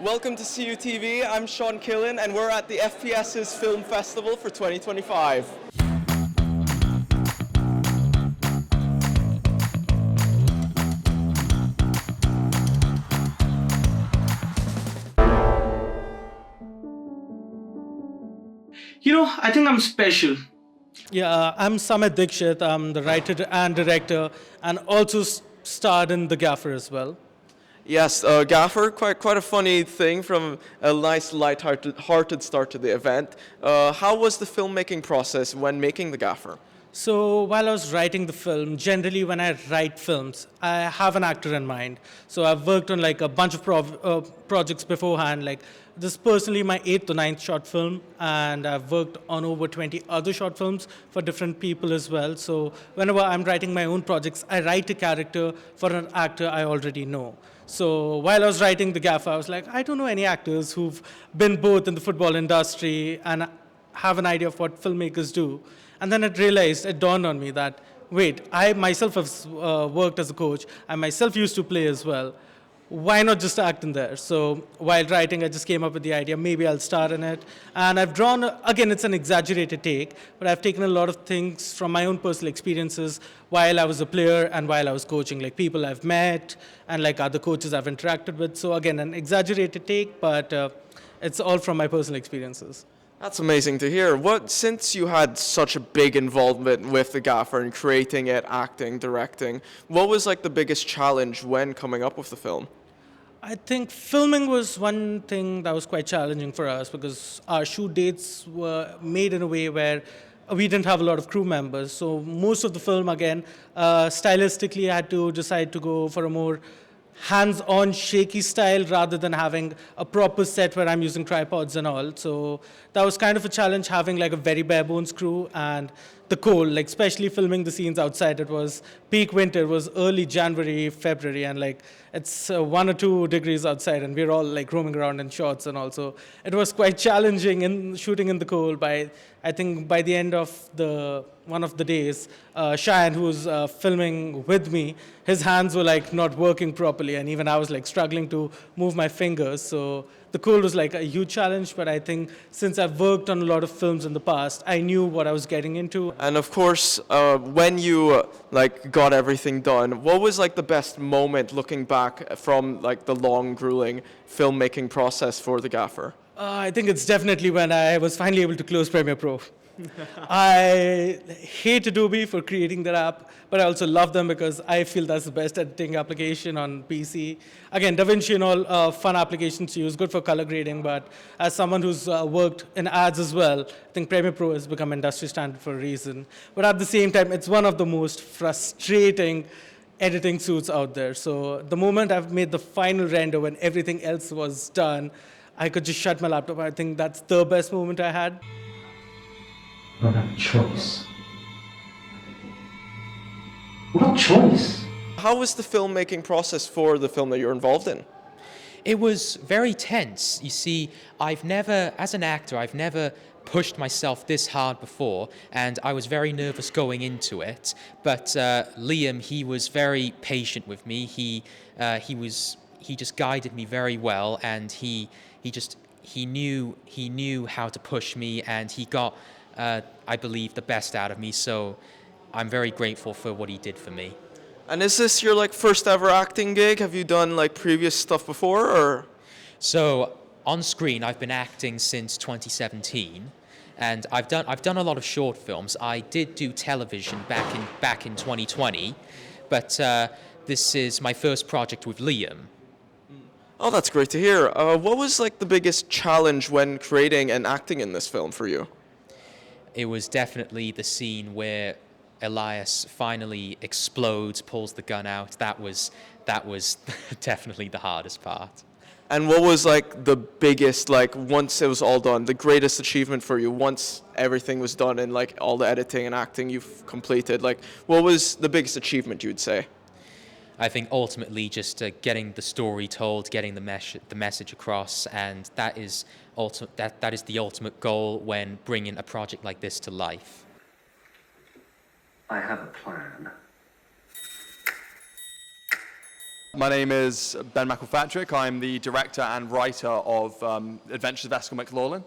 Welcome to CUTV. I'm Killen, and we're at the FPS's Film Festival for 2025. I think I'm special. Yeah, I'm Samit Dikshit. I'm the writer and director, and also starred in The Gaffer as well. Yes, Gaffer, quite a funny thing from a nice light-hearted start to the event. How was the filmmaking process when making The Gaffer? So while I was writing the film, generally when I write films, I have an actor in mind. So I've worked on like a bunch of projects beforehand. Like this is personally my 8th or 9th short film, and I've worked on over 20 other short films for different people as well. So whenever I'm writing my own projects, I write a character for an actor I already know. So while I was writing The Gaffer, I was like, I don't know any actors who've been both in the football industry and have an idea of what filmmakers do. And then it dawned on me that, wait, I myself have worked as a coach. I myself used to play as well. Why not just act in there? So while writing, I just came up with the idea, maybe I'll star in it. And I've drawn, again, it's an exaggerated take, but I've taken a lot of things from my own personal experiences while I was a player and while I was coaching, like people I've met and like other coaches I've interacted with. So again, an exaggerated take, but it's all from my personal experiences. That's amazing to hear. Since you had such a big involvement with The Gaffer and creating it, acting, directing, what was like the biggest challenge when coming up with the film? I think filming was one thing that was quite challenging for us because our shoot dates were made in a way where we didn't have a lot of crew members. So most of the film, again, stylistically, I had to decide to go for a more hands-on shaky style rather than having a proper set where I'm using tripods and all. So that was kind of a challenge having like a very bare bones crew and the cold, like especially filming the scenes outside. It was peak winter, it was early January, February, and like it's 1 or 2 degrees outside and we're all like roaming around in shorts and all. So it was quite challenging in shooting in the cold. I think by the end of one of the days, Shah, who's filming with me, his hands were like not working properly, and even I was like struggling to move my fingers. So the cold was like a huge challenge, but I think since I've worked on a lot of films in the past, I knew what I was getting into. And of course, when you like got everything done, what was like the best moment looking back from like the long, grueling filmmaking process for The Gaffer? I think it's definitely when I was finally able to close Premiere Pro. I hate Adobe for creating that app, but I also love them because I feel that's the best editing application on PC. Again, DaVinci and all fun applications to use, good for color grading, but as someone who's worked in ads as well, I think Premiere Pro has become industry standard for a reason. But at the same time, it's one of the most frustrating editing suits out there. So the moment I've made the final render when everything else was done, I could just shut my laptop. I think that's the best moment I had. Not a choice. What choice? How was the filmmaking process for the film that you're involved in? It was very tense. You see, as an actor, I've never pushed myself this hard before, and I was very nervous going into it. But Liam, he was very patient with me. He just guided me very well, and he knew how to push me, and he got, I believe, the best out of me. So I'm very grateful for what he did for me. And is this your like first ever acting gig? Have you done like previous stuff before, or? So on screen, I've been acting since 2017, and I've done a lot of short films. I did do television back in 2020, but this is my first project with Liam. Oh, that's great to hear. What was like the biggest challenge when creating and acting in this film for you? It was definitely the scene where Elias finally explodes, pulls the gun out. That was definitely the hardest part. And what was like the biggest, like once it was all done, the greatest achievement for you once everything was done and like all the editing and acting you've completed? Like what was the biggest achievement you'd say? I think ultimately just getting the story told, getting the message across, and that is the ultimate goal when bringing a project like this to life. I have a plan. My name is Ben Mclaughlin. I'm the director and writer of Adventures of Eskel Mclaughlin.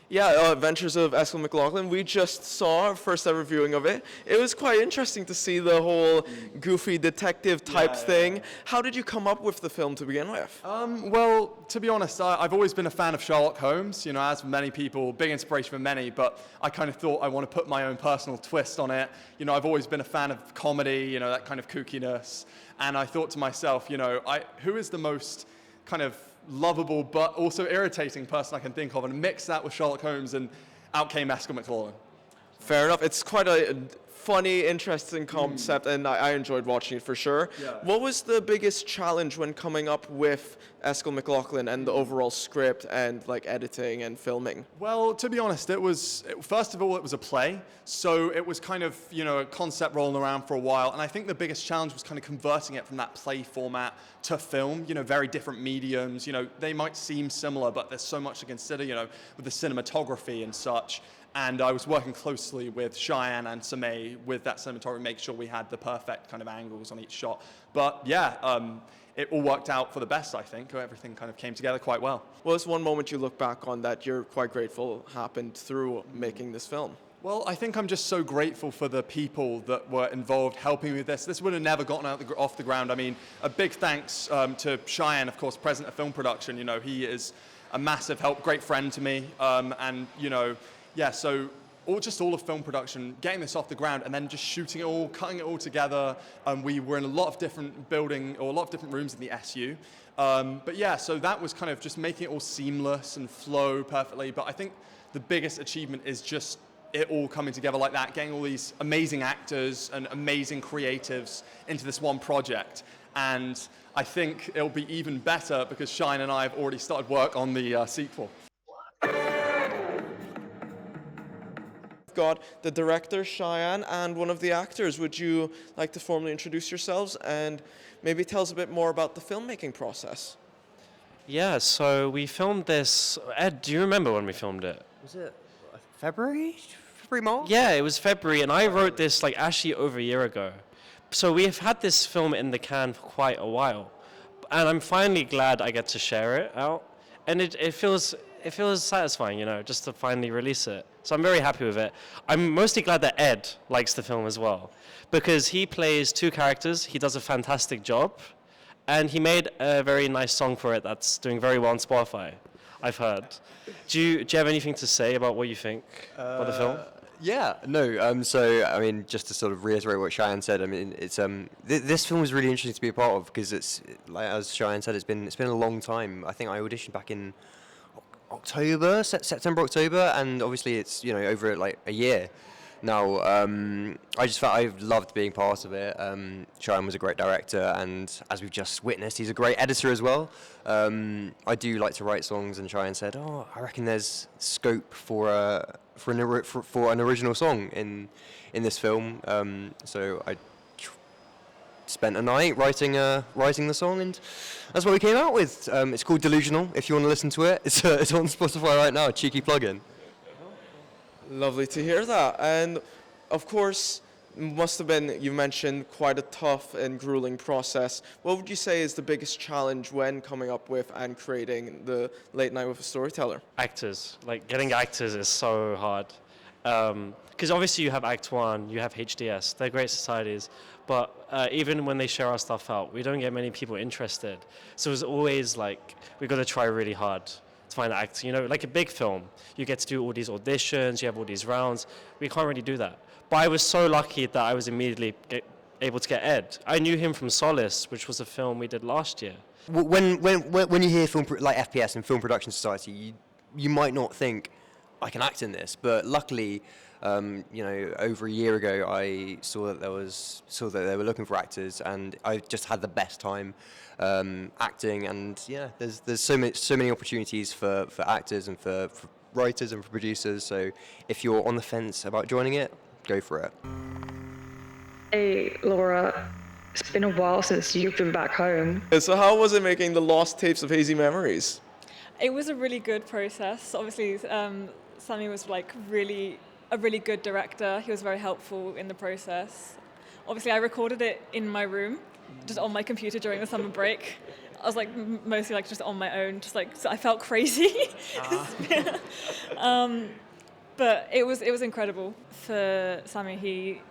Yeah, Adventures of Eskel Mclaughlin. We just saw our first ever viewing of it. It was quite interesting to see the whole goofy detective type thing. How did you come up with the film to begin with? Well, to be honest, I've always been a fan of Sherlock Holmes, you know, as many people, big inspiration for many, but I kind of thought I want to put my own personal twist on it. You know, I've always been a fan of comedy, you know, that kind of kookiness. And I thought to myself, you know, who is the most kind of lovable but also irritating person I can think of, and mix that with Sherlock Holmes, and out came Eskel Mclaughlin. Fair enough. It's quite a funny, interesting concept, and I enjoyed watching it for sure. Yeah. What was the biggest challenge when coming up with Eskel Mclaughlin and the overall script and like editing and filming? Well, to be honest, first of all, it was a play, so it was kind of, you know, a concept rolling around for a while, and I think the biggest challenge was kind of converting it from that play format to film, you know, very different mediums. You know, they might seem similar, but there's so much to consider, you know, with the cinematography and such. And I was working closely with Cheyenne and Samay with that cinematography, make sure we had the perfect kind of angles on each shot. But yeah, it all worked out for the best, I think. Everything kind of came together quite well. Well, it's one moment you look back on that you're quite grateful happened through making this film. Well, I think I'm just so grateful for the people that were involved helping me with this. This would have never gotten off the ground. I mean, a big thanks to Cheyenne, of course, president of film production. You know, he is a massive help, great friend to me. And, you know, yeah, so all of film production, getting this off the ground and then just shooting it all, cutting it all together. We were in a lot of different rooms in the SU. But yeah, so that was kind of just making it all seamless and flow perfectly. But I think the biggest achievement is just it all coming together like that, getting all these amazing actors and amazing creatives into this one project. And I think it'll be even better because Shine and I have already started work on the sequel. Got the director, Cheyenne, and one of the actors. Would you like to formally introduce yourselves and maybe tell us a bit more about the filmmaking process? Yeah, so we filmed this. Ed, do you remember when we filmed it? Was it February, March? Yeah, it was February, and I wrote this like actually over a year ago. So we have had this film in the can for quite a while, and I'm finally glad I get to share it out, and it feels satisfying, you know, just to finally release it. So I'm very happy with it. I'm mostly glad that Ed likes the film as well, because he plays two characters. He does a fantastic job, and he made a very nice song for it that's doing very well on Spotify, I've heard. Do you have anything to say about what you think about the film? Yeah, no. So I mean, just to sort of reiterate what Cheyenne said, I mean, it's this film was really interesting to be a part of because it's like as Cheyenne said, it's been a long time. I think I auditioned back in September, October, and obviously it's, you know, over like a year now. I just felt I loved being part of it. Cheyenne was a great director, and as we've just witnessed, he's a great editor as well. I do like to write songs, and Cheyenne said, "Oh, I reckon there's scope for an original song in this film." So I spent a night writing the song, and that's what we came out with. It's called Delusional. If you want to listen to it, it's on Spotify right now. Cheeky plug-in. Lovely to hear that. And of course, must have been, you mentioned, quite a tough and grueling process. What would you say is the biggest challenge when coming up with and creating the Late Night with a Storyteller? Actors, like getting actors is so hard. Because obviously you have Act 1, you have HDS, they're great societies, but even when they share our stuff out, we don't get many people interested. So it's always like, we've got to try really hard to find actors. You know, like a big film, you get to do all these auditions, you have all these rounds. We can't really do that. But I was so lucky that I was immediately able to get Ed. I knew him from Solace, which was a film we did last year. When you hear film like FPS and Film Production Society, you might not think I can act in this, but luckily, you know, over a year ago, I saw that they were looking for actors, and I just had the best time acting. And yeah, there's so many opportunities for actors and for writers and for producers. So if you're on the fence about joining it, go for it. Hey, Laura. It's been a while since you've been back home. So how was it making the lost tapes of Hazy Memories? It was a really good process. Obviously, Sammy was like a really good director. He was very helpful in the process. Obviously, I recorded it in my room, just on my computer during the summer break. I was like mostly like just on my own, just like so I felt crazy. But it was incredible for Sammy. He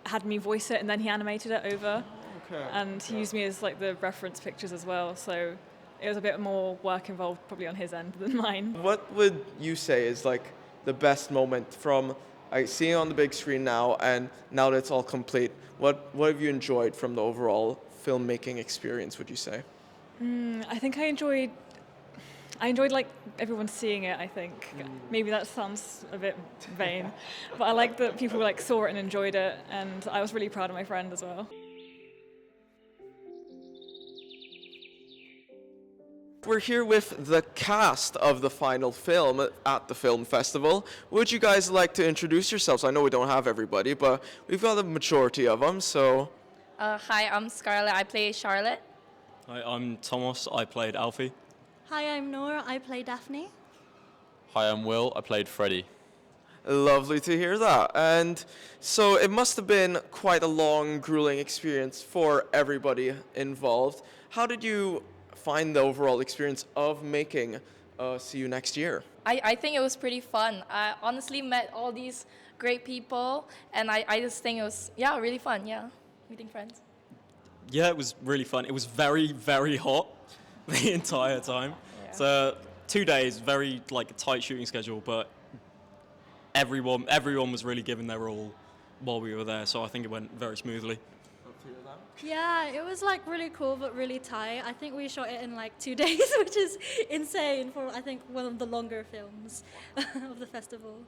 had me voice it and then he animated it over. Okay. And he used me as like the reference pictures as well. So it was a bit more work involved probably on his end than mine. What would you say is like the best moment from seeing it on the big screen now and now that it's all complete? What have you enjoyed from the overall filmmaking experience, would you say? I think I enjoyed like everyone seeing it, I think. Maybe that sounds a bit vain, but I like that people like saw it and enjoyed it, and I was really proud of my friend as well. We're here with the cast of the final film at the film festival. Would you guys like to introduce yourselves? I know we don't have everybody, but we've got a majority of them, so... Hi, I'm Scarlett. I play Charlotte. Hi, I'm Thomas. I played Alfie. Hi, I'm Nora. I play Daphne. Hi, I'm Will. I played Freddie. Lovely to hear that. And so it must have been quite a long, grueling experience for everybody involved. How did you find the overall experience of making See You Next Year? I think it was pretty fun. I honestly met all these great people, and I just think it was, really fun, meeting friends. Yeah, it was really fun. It was very, very hot the entire time. Yeah. So 2 days, very like tight shooting schedule, but everyone was really giving their all while we were there. So I think it went very smoothly. Yeah, it was like really cool but really tight. I think we shot it in like 2 days, which is insane for I think one of the longer films of the festival.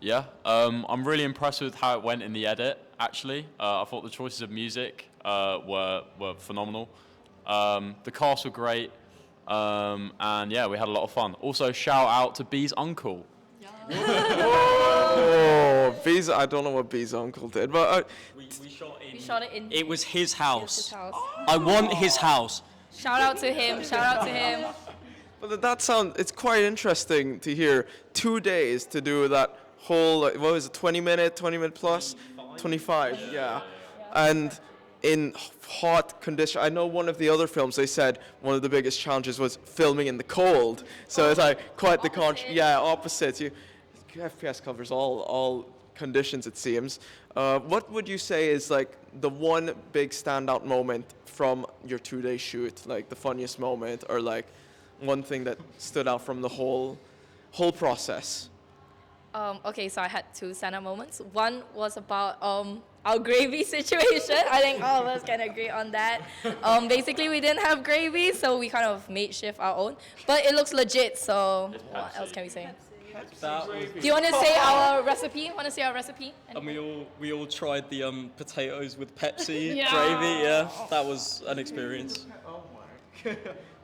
Yeah, I'm really impressed with how it went in the edit, actually. I thought the choices of music were phenomenal. The cast were great, and yeah, we had a lot of fun. Also, shout out to Bee's uncle. Oh, Bee's, I don't know what Bee's uncle did, but... We shot it in... It was his house. His house. I want his house. Shout out to him, shout out to him. But it's quite interesting to hear 2 days to do that whole, what was it, 20 minute plus? 25, yeah. And in hot conditions. I know one of the other films, they said one of the biggest challenges was filming in the cold. So it's like quite the opposite. FPS covers all conditions, it seems. What would you say is like the one big standout moment from your 2-day shoot, like the funniest moment, or like one thing that stood out from the whole process? Okay, so I had 2 standout moments. One was about our gravy situation. I think all of us can agree on that. Basically, we didn't have gravy, so we kind of makeshift our own. But it looks legit, so what else can we say? Do you want to say our recipe? And we all tried the potatoes with Pepsi Yeah. gravy. Yeah, that was an experience. Oh my god.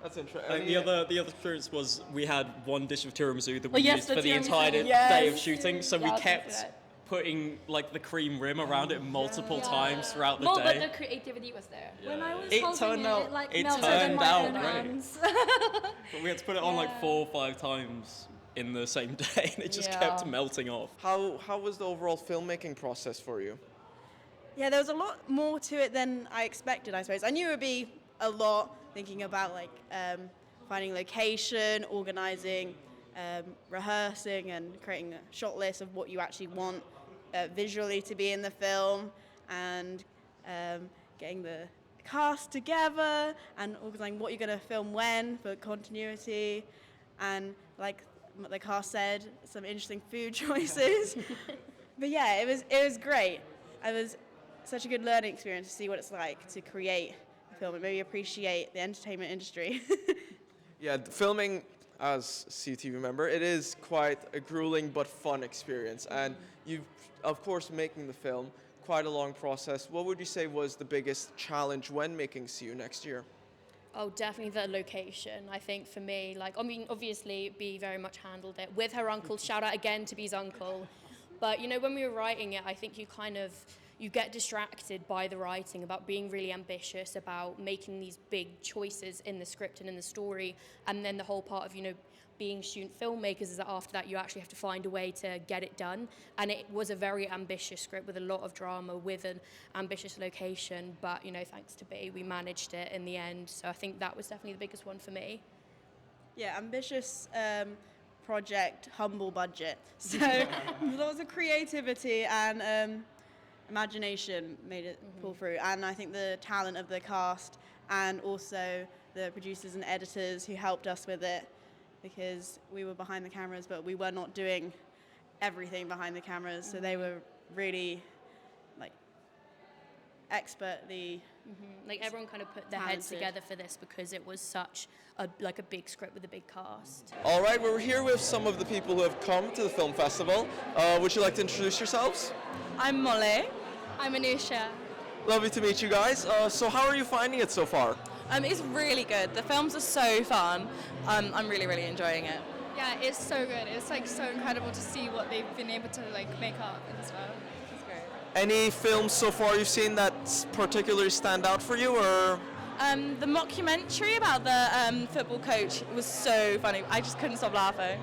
That's interesting. And the other experience was we had one dish of tiramisu that we yes, used the for the tiramisu. entire Yes. day of shooting. So we Yeah, I'll kept take that. putting like the cream rim around it multiple times throughout the No, day. but the creativity was there. When I was It holding turned out- it like it melted turned in my out own great. hands. But we had to put it on like 4 or 5 times in the same day, and it just kept melting off. How was the overall filmmaking process for you? Yeah, there was a lot more to it than I expected, I suppose. I knew it would be a lot, thinking about like finding location, organizing, rehearsing, and creating a shot list of what you actually want visually to be in the film, and getting the cast together, and organizing what you're going to film when for continuity, and like the cast said, some interesting food choices. But yeah, it was great. It was such a good learning experience to see what it's like to create a film and maybe appreciate the entertainment industry. Yeah, filming as CUTV member, it is quite a grueling but fun experience. And you've, of course, making the film, quite a long process. What would you say was the biggest challenge when making See You Next Year? Oh, definitely the location. I think for me, like, I mean, obviously Bea very much handled it with her uncle. Shout out again to Bea's uncle. But, you know, when we were writing it, I think you get distracted by the writing, about being really ambitious, about making these big choices in the script and in the story, and then the whole part of, being student filmmakers is that after that you actually have to find a way to get it done. And it was a very ambitious script with a lot of drama, with an ambitious location, but thanks to B, we managed it in the end. So I think that was definitely the biggest one for me. Yeah, ambitious project, humble budget. So lots of creativity and imagination made it pull through. And I think the talent of the cast and also the producers and editors who helped us with it, because we were behind the cameras, but we were not doing everything behind the cameras. So they were really expertly. Everyone kind of put their heads together for this because it was such a big script with a big cast. All right, we're here with some of the people who have come to the film festival. Would you like to introduce yourselves? I'm Molly. I'm Anusha. Lovely to meet you guys. So how are you finding it so far? It's really good. The films are so fun. I'm really, really enjoying it. Yeah, it's so good. It's so incredible to see what they've been able to make up as well. It's great. Any films so far you've seen that particularly stand out for you, or? The mockumentary about the football coach was so funny. I just couldn't stop laughing.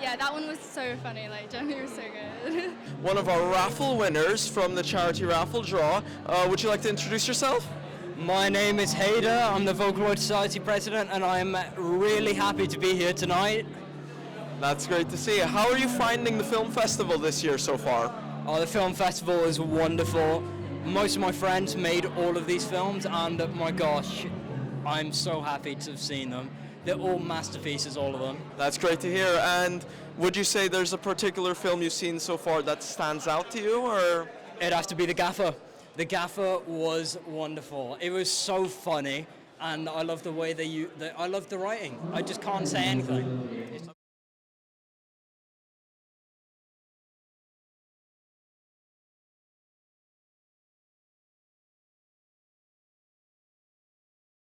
Yeah, that one was so funny. Genuinely was so good. One of our raffle winners from the charity raffle draw. Would you like to introduce yourself? My name is Hader. I'm the Vocaloid Society president, and I'm really happy to be here tonight. That's great to see. How are you finding the film festival this year so far? Oh, the film festival is wonderful. Most of my friends made all of these films, and my gosh, I'm so happy to have seen them. They're all masterpieces, all of them. That's great to hear. And would you say there's a particular film you've seen so far that stands out to you, or? It has to be The Gaffer. The Gaffer was wonderful. It was so funny, and I love the way I love the writing. I just can't say anything.